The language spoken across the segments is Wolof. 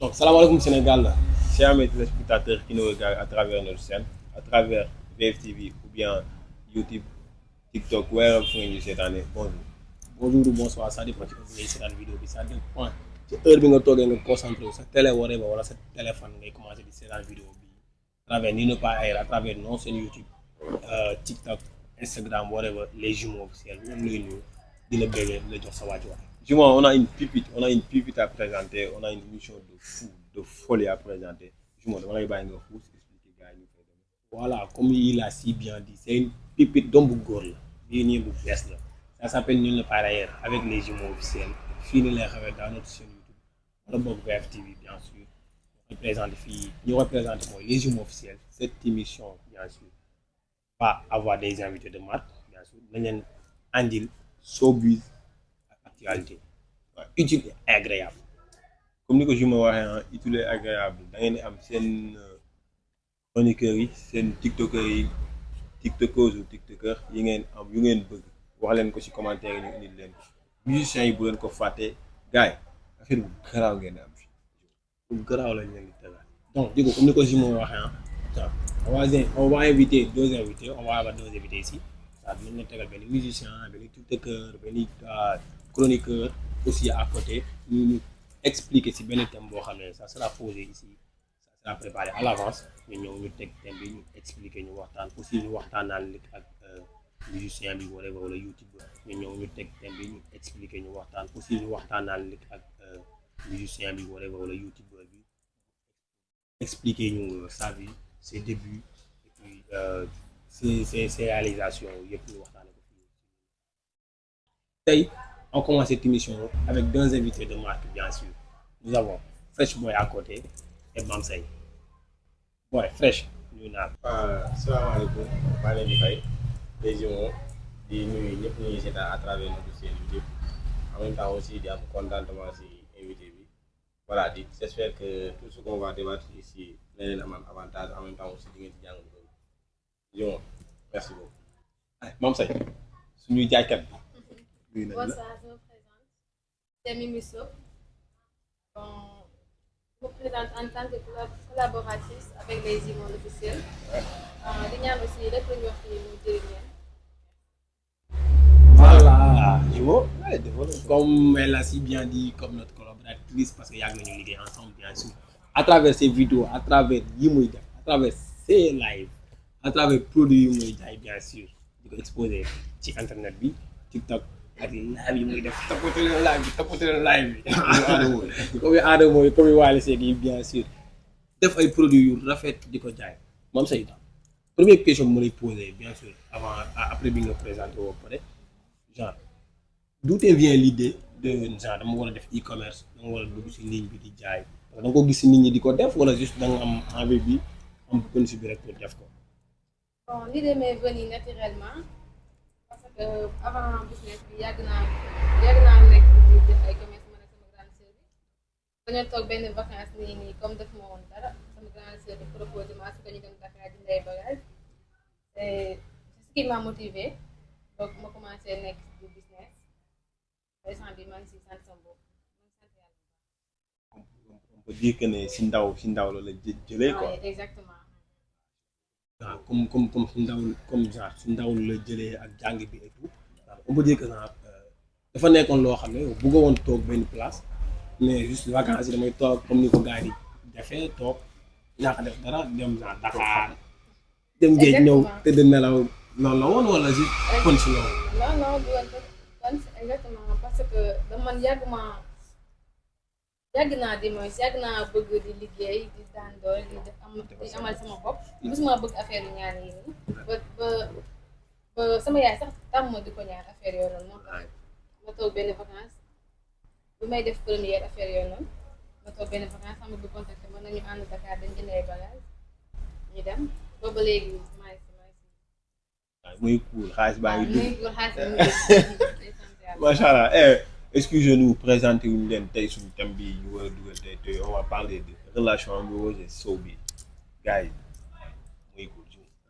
Donc, salam alaikum Sénégal, chers mes téléspectateurs qui nous regardent à travers notre chaîne, à travers VFTV ou bien YouTube, TikTok, wherever vous nous cette année. Bonjour. Bonjour ou bonsoir, ça dépend de vous voulez cette vidéo, ça dépend. ci heure bi nga toogee nga concentré wu sa télé whatever wala sa téléphone ngay commencé di seetaan vidéo bi à travers ni ne pas air à travers non seen YouTube TikTok Instagram whatever les jumeaux officiels ñoom lay nuyu di la béggee di la jox sa wàccuwaay. Jumeau, on a une pépite à présenter, on a une émission de fou, de folie à présenter. Jumeau, dama lay bàyyi nga xuus expliquer gars yi ñu koy demee. Voilà, comme il a si bien dit, c'est une pépite d'homme bu góor la bii nii bu bees la ça s'appelle Nul ne part ailleurs avec les jumeaux officiels fii ni lay xewee dans notre chaîne YouTube wala boog VFTV bien sûr ñu représente mooy les jumeaux officiels. Cette émission bien sûr va avoir des invités de marque bien sûr nañ leen andil showbiz ak actualité waaw utile et agréable comme ni ko jumeau waxee utile et agréable da ngeen di am seen chroniqueurs yi seen tiktokers yi tiktokeuses ou tiktokers yi ngeen am yu ngeen bëgg wax leen ko ci commentaire yi ñu indil leen ko musiciens yi bu leen ko fàtte gars yi affaire bu garaaw ngeen am fii bu garaaw lañ leen di tegal donc di ko comme ni ko jumeau waxee on va inviter deux invités on va avoir deux invités ici ça dinañ leen tegal benn musicien benn tiktoker benn chroniqueur aussi à côté ñu expliquer ci benn thème boo xam ne ça sera posé ici ça sera préparé à l'avance ñu ñëw ñu teg thème bi ñu expliquer ñu waxtaan aussi ñu waxtaanal nit ak musicien bi wala YouTube ñu ñëw ñu teg thème bi ñu expliquer ñu waxtaan aussi ñu waxtaanal nit ak musicien bi wala YouTube bi expliquer ñu sa vie ses débuts et puis ses réalisations yëpp ñu waxtaanee ko fii tey. On commence cette émission avec deux invités de marque, bien sûr. Nous avons Fresh Boy à côté et Mamsay. Boy, Fresh, nous n'avons pas. Salaamaaleykum maa leen di fay les jumeaux di nuyu ñëpp ñu ngi seetaan à travers notre chaîne YouTube en même temps aussi di am contentement ci invité bi voilà j'espère que tout ce qu'on va débattre ici na leen amal avantage en même temps aussi di ngeen ci jàng lu bëri jumeaux merci beaucoup. Mamsay suñuy jaaykat bi. Bonsoir, je me présente. C'est Mimi Sow. Je me présente en tant que collaboratrice avec les jumeaux officiels. di ñaan aussi lépp lu ñu wax fii mu jëriñ leen. Voilà, jumeau. Comme elle a si bien dit, comme notre collaboratrice, parce qu'il y a une ligue ensemble, bien sûr. À travers ses vidéos, à travers Yimoïda, à travers ses lives, à travers produits Yimoïda, bien sûr. Il faut exposer sur Internet, TikTok. ak live yi muy def tapoter live bi comme Adamo yi comme Wally Seck yi bien sûr def ay produits yu rafet di ko jaay moom say temps première question bi ma lay poser bien sûr avant après bi nga présenté woo pare genre d'où te vient l'idée de genre dama war a def e-commerce dama war a dugg ci ligne bi di jaay parce que da nga ko gis ci nit ñi di ko def wala juste da nga am envie bi am bëgg bi rek pour def ko. Bon, l'idée m'est venue naturellement. Parce que avant business bi yàgg naa nekk di def ay commerce man ak sama grande sœur bi dañoo toog benn vacance nii comme def ma woon dara sama grande sœur bi proposé ma su ko ñu dem Dakar jënd ay bagages c'est ce qui m'a motivé donc ma commencé nekk di business instant bi maa ngi si sant sama bopp maa ngi sant yàlla. On peut dire que ne si ndaw la jëlee quoi. Exactement. waaw comme su ndaw comme genre su ndaw la jëlee ak jàng bi et tout on peut dire que genre dafa nekkoon loo xam ne bëggoo woon toog benn place mais juste vacances yi damay toog comme ni ko gars yi di defee toog ñaaka def dara dem genre Dakar dem géej ñëw tëdd nelaw loolu la woon wala juste kon si loolu. non du woon kon exactement parce que man yàgg naa di mooy yàgg naa bëgg di liggéey di daan doole di amal sama bopp mosuma bëgg affaire yu ñaan yi nii ba sama yaay sax tàmm di ko ñaan affaire yooyu noonu moo tax ma toog benn vacance bu may def première affaire yooyu noonu ma toog benn vacance xam nga bu contacté ma nañu ànd Dakar dañ jënd ay bagage ñu dem booba léegi maa ngi waaw muy cool xaalis baa ngi dugg xaalis macha allah excusez-nous présenter wuñu leen tey suñu thème bi ñu war a dugal tey on va parler de relation amoureuse et showbiz gars yi muy cool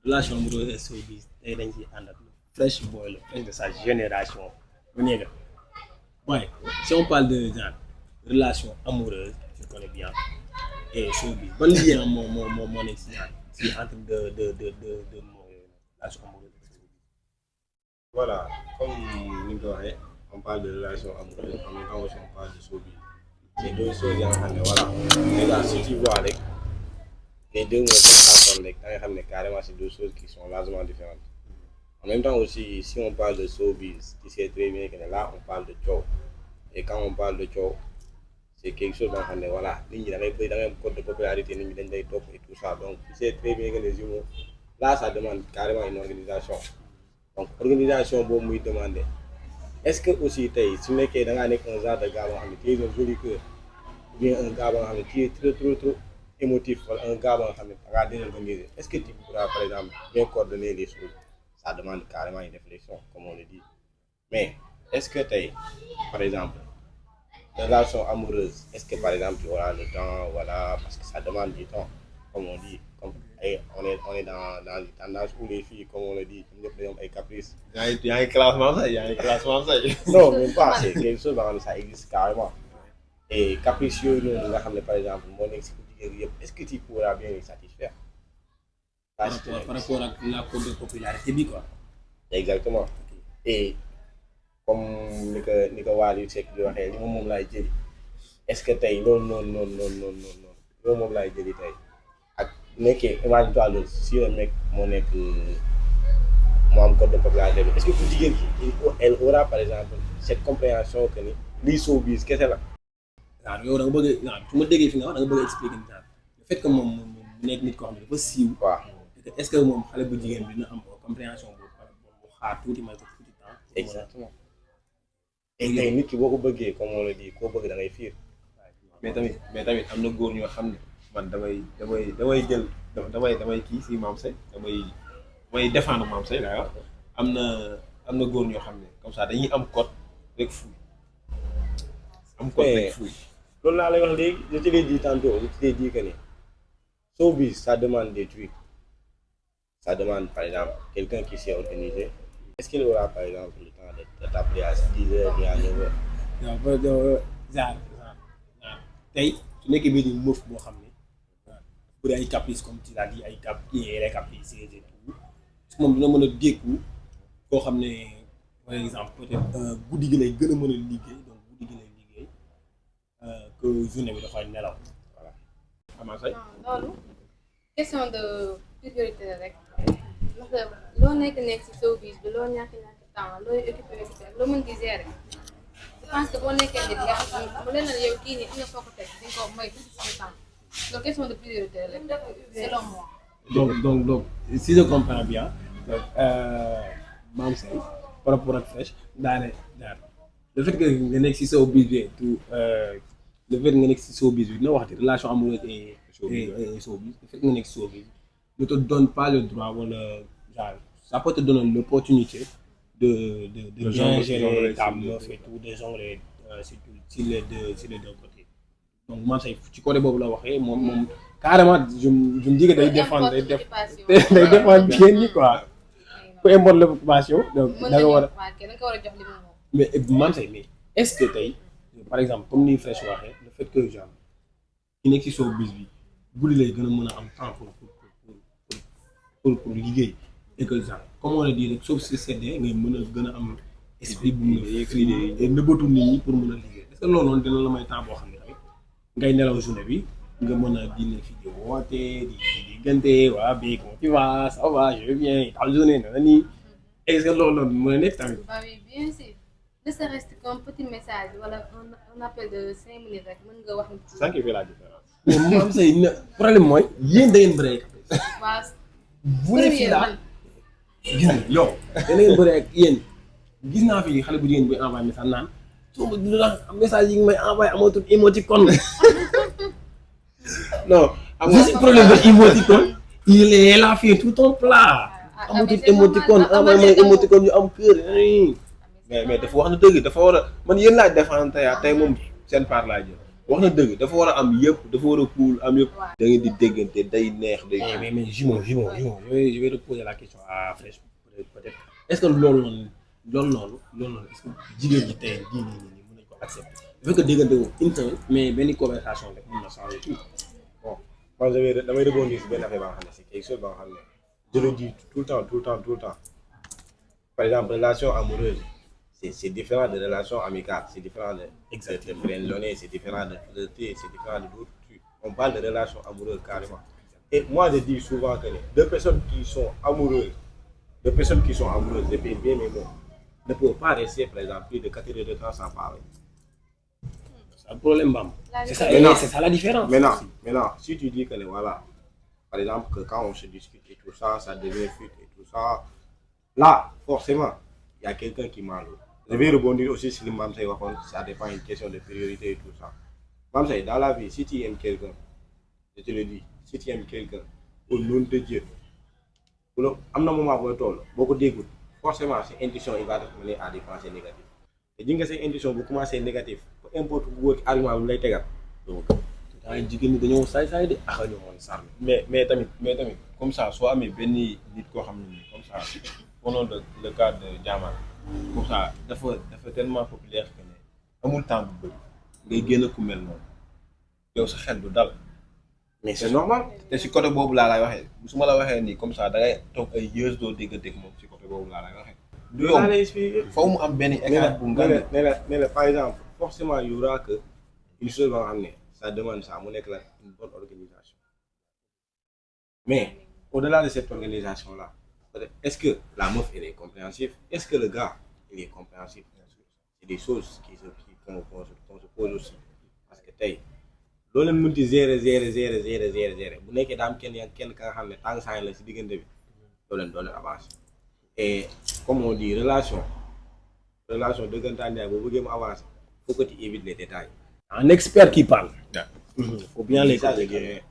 relation amoureuse et showbiz tey dañ ciy ànd ak Fresh Boy le fresh de sa génération bu nekk ouais si on parle de genre relation amoureuse je connais bien et showbiz ban lien moo nekk si entre de relation amoureuse. Voilà, comme ni nga ko waxee on parle de relation amoureuse en même temps aussi on parle de showbiz. C'est deux choses yoo xam ne voilà déjà si tu vois rek les deux mots comme ensemble rek da nga xam ne carrément c'est deux choses qui sont largement différentes. En même temps aussi si on parle de showbiz tu sais très bien que là on parle de coow et quand on parle de coow c'est quelque chose boo xam ne voilà nit ñi da ngay bëri da ngay am code de popularité nit ñi dañ lay topp et tout ça donc tu sais très bien que les humours là ça demande carrément une organisation donc organisation boobu muy demander est-ce que aussi tey su nekkee da ngaa nekk un genre de gars boo xam ne tu es un joli cœur ou bien un gars boo xam ne tu es trop émotif wala un gars boo xam ne da ngaa désorganisé est-ce que tu pourras par exemple bien coordonner les choses ça demande carrément une réflexion comme on le dit mais est-ce que tey par exemple relation amoureuse est-ce que par exemple tu auras le temps voilà parce que ça demande du temps comme on dit comme on est dans une tendance où les filles comme on le dit ñëpp dañoo am ay caprices. yaa ngi classement say non même pas c'est quelque chose boo xam ne ça existe carrément et caprice yooyu noonu nga xam ne par exemple moo nekk si ku jigéen yëpp est-ce que tu pourras bien les satisfaire. par rapport ak la cote de popularité bi quoi. exactement et comme ni ko Wally Seck di waxee li moom laay jëli est-ce que tey loolu loolu moom laay jëli tey ak bu nekkee imagine toi loolu si un mec moo nekk moo am code de popularité bi est-ce que ku jigéen ki elle aura par exemple cette compréhension que ni lii showbiz kese la. waaw yow da nga bëgg a su ma déggee fi nga wax da nga bëgg a expliquer ni le fait que moom mu nekk nit koo xam ne dafa siiw. waaw est-ce que moom xale bu jigéen bi dina am compréhension boobu mu xaar tuuti may ko tuuti temps. exactement et tey nit ki boo ko bëggee comme on le dit koo bëgg da ngay fiir. mais tamit am na góor ñoo xam ne man damay jël damay kii si Mame Seye damay défendre Mame Seye laa wax am na góor ñoo xam ne comme ça dañuy am code rek fuuy am code rek fuuy. loolu laa lay wax léegi je te l'ai dit tantôt je te l'ai dit que ni showbiz ça demande des trucs ça demande par exemple quelqu'un qui s'est organisé est-ce qu'il aura par exemple le temps de t'appeler à 10 heures ou à 9 heures. waaw tey su nekkee benn meuf boo xam ne bu dee ay caprices comme tu l'as dit ay caprices et tout moom dina mën a dékku koo xam ne par exemple peut-être guddi gi lay gën a mën a liggéey donc guddi gi lay liggéey que journée bi dafay nelaw voilà. Ama Seye loolu question de priorité la rek ndax loo nekk ci showbiz bi loo ñàkk temps looy occupé loo mën di gérer je pense que boo nekkee nit nga xam mu leen yow kii nii am na foo ko teg di nga ko may tuuti si temps donc question de priorité la rek selon moi. donc si je comprends bien Mame Seye par rapport ak Fresh daal le fait que nga nekk si showbiz bi tout le fait nga nekk si showbiz bi dina waxati relation amoureuse et showbiz le fait que nga nekk si showbiz ne te donne pas le droit wala genre ça peut te donner l'opportunité de bien gérer ta meuf et tout de jongler sur les deux côtés donc Mame Seye ci côté boobu la waxee moom carrément je me dis que day défendre bien ñi quoi peu importe l'occupation donc da nga war a jox li mu moom. mais Mame Seye mais est-ce que tey par exemple comme ni Fresh waxee le fait que genre ki nekk ci showbiz bi guddi lay gën a mën a am temps pour liggéey et que genre comme on le dit rek sauf si seddee ngay mën a gën a am esprit bu mën a fii nëbbatu nit ñi pour mën a liggéey est-ce que loolu noonu dina la may temps boo xam ne tamit ngay nelaw journée bi nga mën a dina fi di woote di diggante waa bii comment tu vas ça va je vais bien tal journée na nii est-ce que loolu noonu mën a nekk tamit. bah oui bien sûr ne serait-ce qu'un petit message wala un appel de 5 minutes rek mën nga wax. c'est ça qui fait la différence. mais Mame Seye problème mooy yéen da ngeen bëre ak. waaw. bu ne fii laa gis nga yow da ngeen bëre ak yéen gis naa fi xale bu jigéen buy envoyé message naan soo message yi nga may envoyé amatul émoticône. non am nga problème de émoticône il est là fait tout un plat. amatul émoticône envoyé mooy émoticône yu am kër. mais dafa wax na dëgg dafa war a man yéen laaj défendre tey moom seen part laa jël wax na dëgg dafa war a am yëpp dafa war a cool am yëpp. da ngeen di déggante day neex day. mais jumeau je vais te poser la question à Fresh peut-être est-ce que loolu noonu est-ce que jigéen ñi tey jii nii mën nañu ko accepter. bu fekkee déggante wu une semaine mais benn conversation rek mën na changer tout. moi damay rebondir si benn affaire ba nga xam ne c'est quelque chose ba nga xam ne je le dis tout le temps par exemple relation amoureuse c'est différent de relation amicale, c'est différent de friendzone, c'est différent de flirter, c'est différent de d'autres trucs. On parle de relation amoureuse carrément. Et moi je dis souvent que deux personnes qui sont amoureuses, répète bien mes mots, ne peuvent pas rester par exemple plus de 4 heures de temps sans parler. C'est un problème, Bam. C'est ça la différence. Maintenant, si tu dis que voilà, par exemple que quand on se discute et tout ça, ça devient fuite et tout ça, là, forcément, il y a quelqu'un qui ment l'autre. Je vais rebondir aussi sur le Mamsay, ça dépend d'une question de priorité et tout ça. Mamsay, dans la vie, si tu aimes quelqu'un, je te le dis, si tu aimes quelqu'un, au nom de Dieu, à un moment où beaucoup d'écoute, forcément, cette intuition il va te mener à des pensées négatives. Et quand cette intuition vous commencez négative, peu importe où vous allez vous l'aider. Donc, mais tamit comme ça soit amee benn nit koo xam ne nii comme ça prenons le cas de Diamane comme ça dafa tellement populaire que ne amul temps bu bëri ngay génn ku mel noonu yow sa xel du dal. mais c'est normal. te si côté boobu laa lay waxee su ma la waxee nii comme ça da ngay toog ay years doo dégganteeg moom si côté boobu laa lay waxee. du yow foo mu am benn écart bu nga ne par exemple forcément il y aura que une chose ba nga xam ne ça demande ça mu nekk la une bonne organisation. Mais au-delà de cette organisation là, est-ce que la meuf elle est compréhensive? Est-ce que le gars il est compréhensif? C'est des choses qu'on se pose aussi parce que tey loolu leen mënti gérer bu nekkee daa am kenn ka nga xam ne tàng saa la si diggante bi doo leen avancer. Et comme on dit relation dëggantaan jaay boo bëggee mu avancer faut que tu évites les détails. Un expert qui parle. Faut bien les écouter.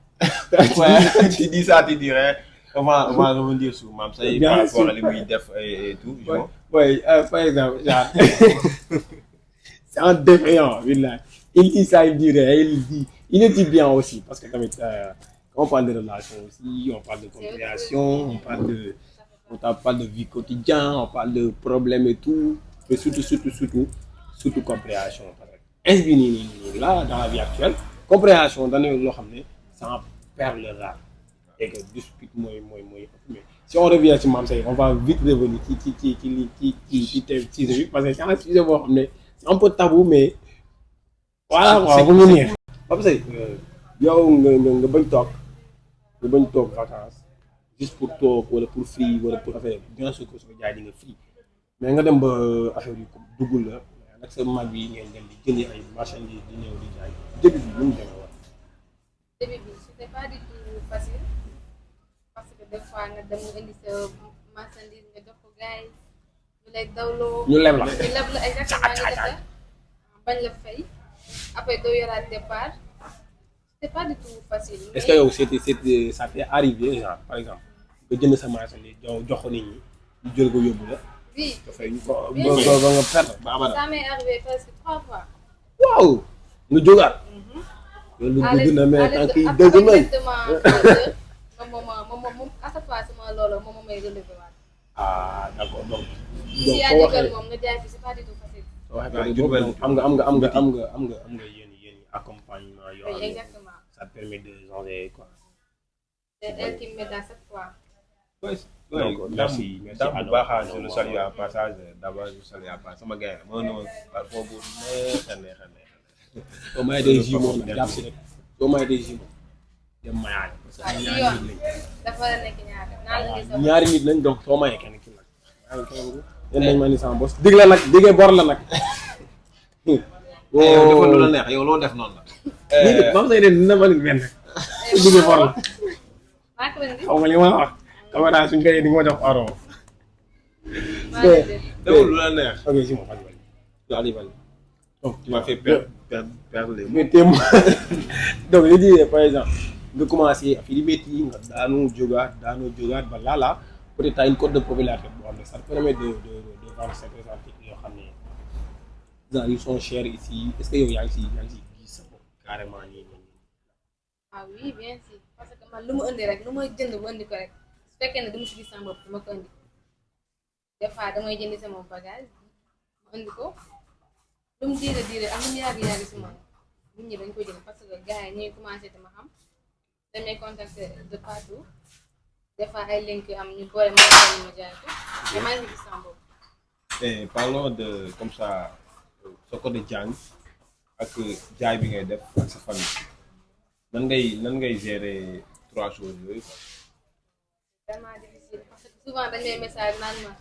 Ouais, tu dis ça, tu dirais. On va revenir sur Mamsay par rapport à lui et tout. Ouais, par exemple, genre, c'est un défaillant, il dit ça, il le dit bien aussi, parce que quand on parle de relations aussi, on parle de compréhension, on parle de vie quotidienne, on parle de problèmes et tout, mais surtout compréhension. Est-ce que là, dans la vie actuelle, compréhension, dans le c'est un perle rare. Et que dispute moi. Si on revient sur Mamsay, on va vite revenir qui parce que c'est un sujet c'est un peu tabou, mais voilà, on va revenir. Mamsay, yow nga bañ toog vacances juste pour toog wala pour free wala pour affaire bien sûr que soo jaay di nga free mais nga dem ba affaire yi duggul la nag sa mag bi ngeen dem di jëndi ay marchandises di ñëw di jaay début bi mu demee woon. Début bi c'était pas du tout facile parce que des fois nga dem indi sa marchandise nga jox ko gars yi ñu lay dawloo. ñu leb la exactement bañ la fay après doo yoraat départ c'était pas du tout facile. Est-ce que yow c'était ça t'est arrivé genre par exemple nga jënd sa marchandise jox ko nit ñi ñu jël ko yóbbu la. Oui. dafay ñu ko ba nga perte ba abada. Ça m'est arrivé presque 3 fois. Waaw nga jógaat. loolu dugg na mais tant que dëgg nañ. moom à chaque fois sama loolu moom may relever waat. Ah d'accord donc. si yaa jëkkër moom nga jaay fi c'est pas du tout facile. am nga yéen accompagnement yoo xam ne exactement. ça permet de changer quoi. C'est elle qui m'aide à chaque fois. Oui, merci Baaxa, je le salue à passage. D'abord, je salue à passage. Sama gars, moi non, parfois bu neex. Soo may des jumeaux nag jàpp si rek soo may des jumeaux dem mayaale parce que dafa nekk ñaari nit lañ donc soo mayee kenn ki nag yéen nañ ma ni sama bos dig la nag digee bor la nag. yow defal lu la neex yow loo def noonu la. Mam say ne dina ma ni benn digee bor la xaw ma li ma wax caméra suñ koy di nga ma jox aro. defal lu la neex. Ok si moom vas-y. Donc Tu m'as fait perdre les mots. mais témoin donc je dis par exemple nga commencé affaire yi métti nga daanu jógaat ba là peut-être t'as une cote de popularité boo xam ne ça te permet de vendre certains articles yoo xam ne genre ils sont chers ici est-ce que yow yaa ngi si gis sa bopp carrément nii. Ah oui bien sûr parce que man lu ma indi rek lu ma jënd ba indi ko rek su fekkee ne dama si gis sama bopp dama ko indi des fois damay jëndi sama bagage ma indi ko. lu mu diire ak lu mu yàgg si man nit ñi dañ ko jël parce que gars yi ñuy commencé dama xam dañ may contacter de partout des fois ay link am ñu boole ma jaay ko mais maa ngi gis sama bopp. Et parlons de comme ça sa côté jàng ak jaay bi ngay def ak sa famille nan ngay gérer 3 choses yooyu quoi. Vraiment difficile parce que souvent dañ may message naan ma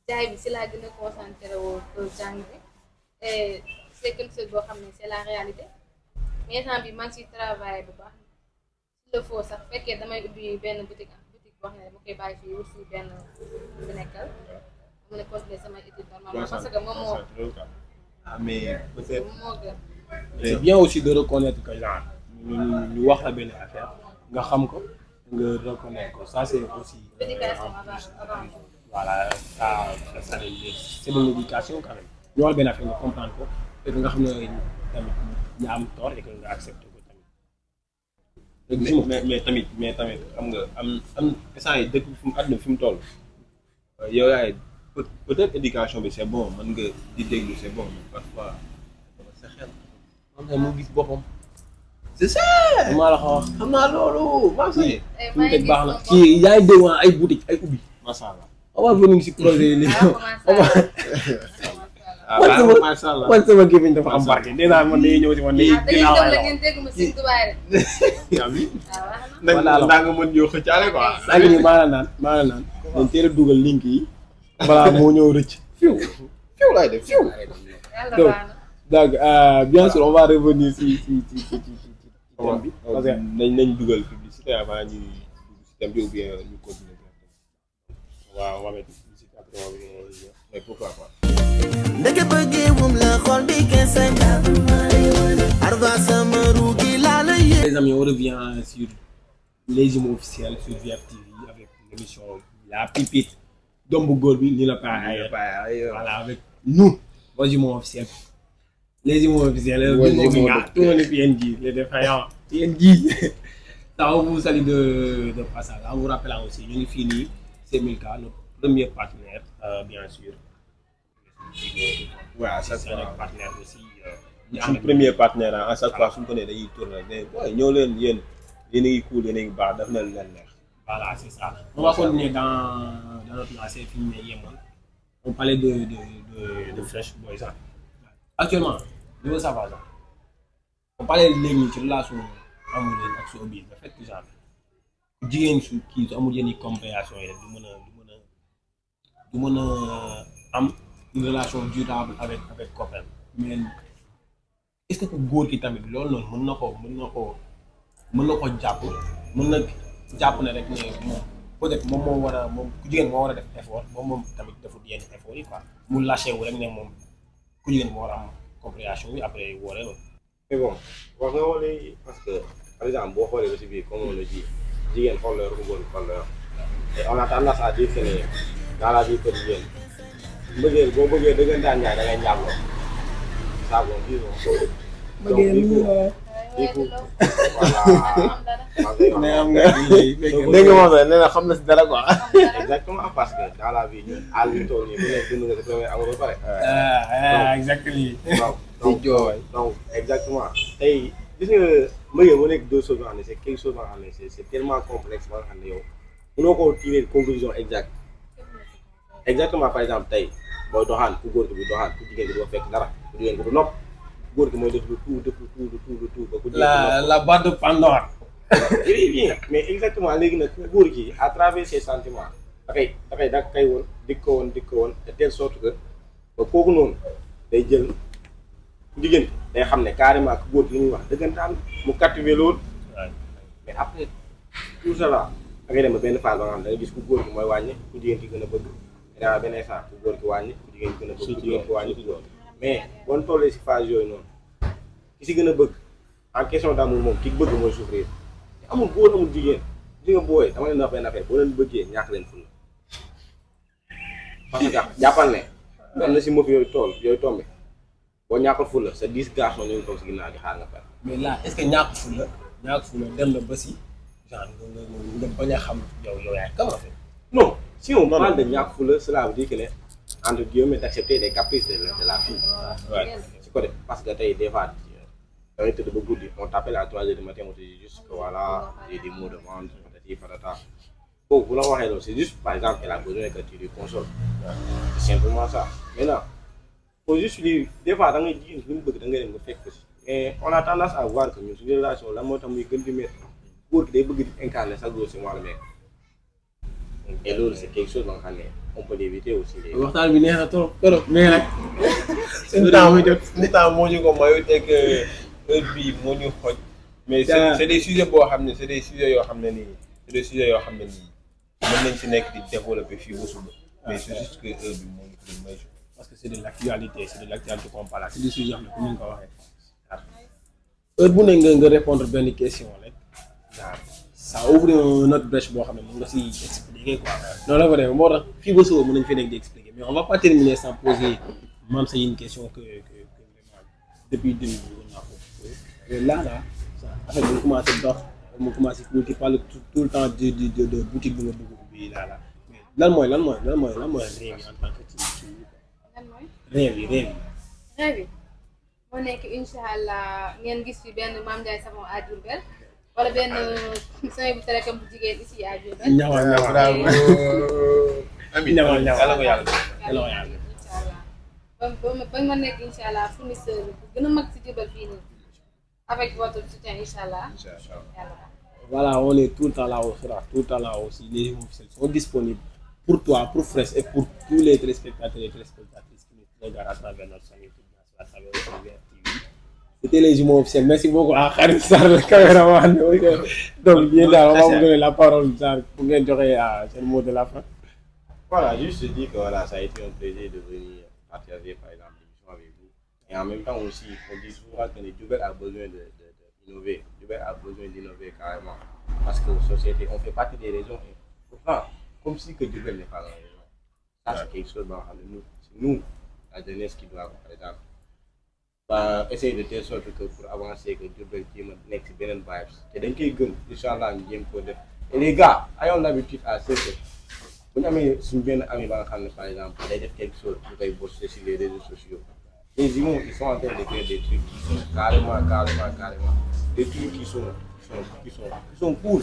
jaay bi si laa gën a concentré woo pour jàng bi et c'est quelque chose boo xam ne c'est la réalité mais instant bi maa ngi siy travailler bu baax s'il le faut sax fekkee damay ubbi benn boutique boo xam ne dama koy bàyyi fii wut si benn bu nekkal mu ne continuer samay études normalement parce que moom moo ah mais peut-être moo gën. c'est bien aussi de reconnaître que genre ñu wax la benn affaire nga xam ko nga reconnaître ko ça c'est aussi L'éducation avant. voilà ça c'est de l'éducation quand même ñu wax la benn affaire nga comprendre ko et que nga xam ne tamit ña am tort et que nga accepté ko tamit. mais tamit xam nga am instant yi dëkk bi fi mu àdduna fi mu toll yow yaay peut-être éducation bi c'est bon mën nga di déglu c'est bon mais parfois sa xel man kay mu gis boppam. c'est ça maa la ko wax. xam naa loolu maa ngi fi mu teg baax na kii yaa ngi dégg ay boutique ay ubbi. macha allah on va venir si projet yi léegi. macha allah man sama gémmiñ dafa am barke nee naa man dañuy ñëw si man dañuy dañuy dem la ngeen dégg ma si Dubaay rek. ndaa nga mën ñëw xëccaale quoi sànq nii maa la naan dañ teel a dugal link yi balaa moo ñëw rëcc. fiw laay def fiw yàlla donc baax na. donc bien sûr on va revenir si thème bi. parce que nañ dugal publicité avant ñuy dugg si thème bi ou bien ñu continuer waaw on va mettre publicité après on va mais pourquoi pas. ndeke bëggee wum la xol bi kese arva sama ruugi laa la yé les amis on revient sur les jumeaux officiels sur VFtv avec l'émission La Pipite dombu góor bi ni la paye voilà avec nous les jumeaux officiels les jumeaux officiels tout le monde est PNJ les défaillants PNJ ça on vous salue de passage en vous rappelant aussi ñu ngi fii nii c'est Milka notre premier partenaire bien sûr. waaw ça c'est un partenaire aussi. suñu premier partenaire à chaque fois suñu ko nee dañuy tourner mais booy ñëw leen yéen a ngi cool yéen a ngi baax daf na leen neex. Voilà c'est ça. On va continuer dans notre lancée film Yemen. On parlait de Fresh Boys. Actuellement je veux savoir ça. On parlait léegi ci relation amoureuse ak showbiz bi le fait que genre jigéen su kii su amul yenn compréhension yi du mën a am une relation durable avec copain mais est-ce que góor ki tamit loolu noonu mën na ko jàpp ne rek ne moom peut-être moom moo war a moom ku jigéen moo war a def effort moom tamit defut yenn effort yi quoi mu lâché wu rek ne moom ku jigéen moo war a am compréhension bi après wooree loolu. mais bon wax nga wala parce que par exemple boo xoolee ba si biir comme on le dit jigéen xol la yor ko góor xol la yor et on a tendance à dire que ne dans la vie quotidienne mbëggeel boo bëggee dëggantaan ñaar da ngay ñàkkoo saa bon disons donc du coup mais am nga dégg nga moom nee na xam na si dara quoi. exactement parce que dans la vie ñun àll bi tool yi bu nekk dund nga sa premier amour ba pare. exactement. donc exactement tey gis nga mbëggeel moo nekk deux choses yoo xam ne c'est quelque chose yoo xam ne c'est tellement complexe ba nga xam ne yow mënoo koo tirer conclusion exacte exactement par exemple tey booy doxaan ku góor gi bu doxaan ku jigéen gi doo fekk dara ku jigéen gi du nopp góor gi mooy def le tout ba ku jigéen la boîte de Pandore. oui bien mais exactement léegi nag ku góor gi à travers ses sentiments da kay woon dik ko woon de telle sorte que ba kooku noonu day jël ku jigéen gi day xam ne carrément ku góor gi li ñuy wax dëggantaan mu captiver loolu mais après tout ça là da ngay dem ba benn phase ba nga xam da nga gis ku góor gi mooy wàññi ku jigéen gi gën a bëgg daa benn instant ku góor gi wàññi ku jigéen gi gën a bëgg ku jigéen gi wàññi mais bon tollee si phase yooyu noonu ki si gën a bëgg en question d'amour moom ki bëgg mooy souffrir amul góor amul jigéen di nga booy dama leen wax benn affaire boo leen bëggee ñàkk leen ful parce que jàppal ne am na si mof yooyu yooyu tombé boo ñàkkal ful la sa 10 garçons ñu ngi toog si ginnaaw di xaar nga pare. mais là est-ce que ñàkk fu la dem na ba si genre nga bañ a xam yow yaay kam en fait. non si on parle de ñàkk fu la cela veut dire que ne entre guillemets d'accepter les caprices de la fille. waaw si côté parce que tey des fois da ngay tëdd ba guddi on t'appelle à 3 heures du matin on te dit juste que voilà j'ai des mots de vente patati patata kooku bu la waxee loolu c'est juste par exemple elle a besoin que tu lui consoles c'est simplement ça maintenant faut juste lui des fois da ngay ji lu mu bëgg da ngay dem nga fekk ko si mais on a tendance à voir que ñun suñu relation la moo tax muy gën di métti góor gi day bëgg di incarner chaque jour si moi le mec et loolu c'est quelque chose ba nga xam ne on peut l'éviter aussi les waxtaan bi neex na trop trop mais nag. suñu temps muy jot suñu temps moo ñu ko mayu teg heure bii moo ñu xoj. mais c'est des sujets boo xam ne c'est des sujets yoo xam ne nii c'est des sujets yoo xam ne nii mën nañ si nekk di développer fii ba suba mais c'est juste que heure bi moo ñu ko may. parce que c'est de l'actualité c'est de l'actualité qu'on parle c'est des sujets yoo xam ne comme ni nga ko waxee. heure bu ne nga répondre benn question rek ça ouvre une autre brèche boo xam ne mën nga si expliquer quoi. non la ko defee moo tax fii ba suba mën nañu fee nekk di expliquer mais on va pas terminer sans poser Mame Seye une question que vraiment depuis 2000 on a posé. Et là ça affaire bi mu commencé dox mu commencé tu parles tout le temps de boutique bi nga dugg bi là mais lan mooy rêve yi en tant que ci lan mooy. rêve yi. rêve yi moo nekk incha allah ngeen gis fi benn Mame Ndiaye Savon à Diourbel wala benn sooy bu télécom bu jigéen ici à Diourbel. ñawal amiin yàlla ko yàlla incha allah ba ma nekk incha allah fournisseur bu gën a mag si Diourbel fii nii avec votre soutien incha allah. yàlla. Voilà, on est tout le temps là, on sera tout le temps là aussi. Les gens officiels sont disponibles pour toi, pour Fresh et pour tous les téléspectateurs et téléspectatrices qui nous regardent à travers notre chaîne YouTube, à travers Univers TV. C'était les jumeaux officiels. Merci beaucoup à Kharim Sarr, le caméraman. Donc, bien là, on va vous donner la parole pour bien durer à ce mot de la fin. Voilà, juste dire que voilà, ça a été un plaisir de venir partager par exemple l'émission avec vous. Et en même temps aussi, on dit souvent que le Diourbel a besoin d'innover. Diourbel a besoin d'innover carrément. Parce que la société, on fait partie des régions. Et pourtant, comme si que Diourbel n'est pas dans les régions. Ça, c'est quelque chose dans nous. C'est nous, la jeunesse, qui doit, par exemple, essayer de telle sorte que pour avancer, que Diourbel qui me next beneen vibes. Et donc, Inch'Allah, nous avons pour et les gars, ayons l'habitude à ce que bu ñu amee suñu benn ami ba nga xam ne par exemple day def quelque chose ñu koy poster sur les réseaux sociaux les imams ils sont en train de faire des trucs qui sont carrément des trucs qui sont cool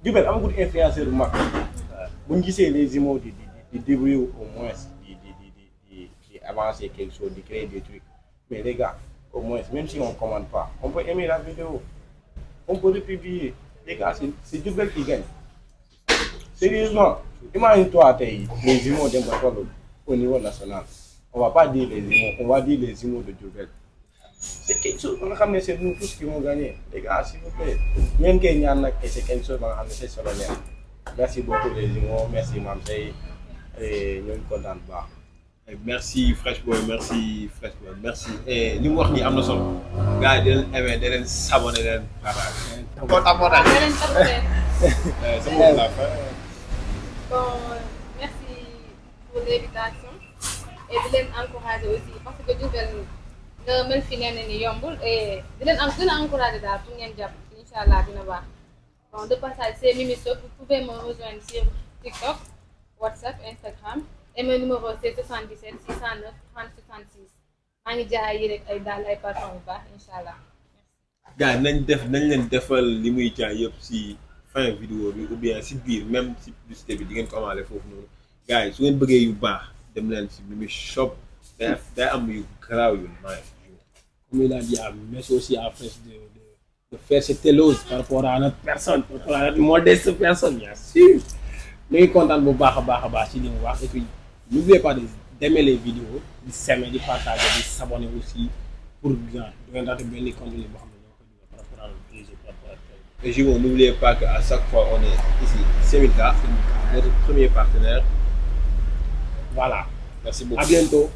Diourbel amagul influenceur bu mag bu ñu gisee les imams di débrouiller au moins di avancer quelque chose di créer des trucs mais les gars au moins même si on commande pas on peut aimer la vidéo on peut republier les gars c'est Diourbel qui gagne sérieusement. Imagine-toi, les imams d'un bateau au niveau national. On va pas dire les imams, on va dire les imams de Diourbel. C'est quelque chose, c'est nous tous qui vont gagner. Les gars, s'il vous plaît. Même qu'il y a c'est quelque chose, c'est solennel. Merci beaucoup les imams, merci Mame Seye. Et nous sommes contents de voir. Merci Fresh Boy, merci. Et li mu wax nii am na solo. Gars yi di leen aimé, di leen s'abonné, di leen partager. C'est bon la fin. Bon, merci pour l'invitation et de leen encourager aussi parce que Diourbel nga mel fi nee na ni yombul et di leen gën a encourager daal pour ngeen jàpp incha allah dina baax. Bon, de passage c'est Mimi Sow, vous pouvez me rejoindre sur TikTok, WhatsApp, Instagram et mon numéro c'est 77 609 30 66. maa ngi jaay yi rek ay daal ay parfum bu baax incha allah. Gars yi nañ leen defal li muy jaay yëpp si fin vidéo bi ou bien si biir même si publicité bi di ngeen ko amaale foofu noonu gars yi su ngeen bëggee yu baax dem leen si Mimi Shop day am yu garaaw yu nice. Comme il a dit, merci aussi à Fresh de faire cette éloge par rapport à notre personne, par rapport à notre modeste personne, bien sûr. Nous sommes contents de vous et puis n'oubliez pas d'aimer les vidéos, de s'aimer, de partager, de s'abonner aussi pour bien regarder bien les contenus par rapport à notre plaisir. Et Jimon, n'oubliez pas qu'à chaque fois on est ici, Semita, notre premier partenaire. Voilà. Merci beaucoup. À bientôt.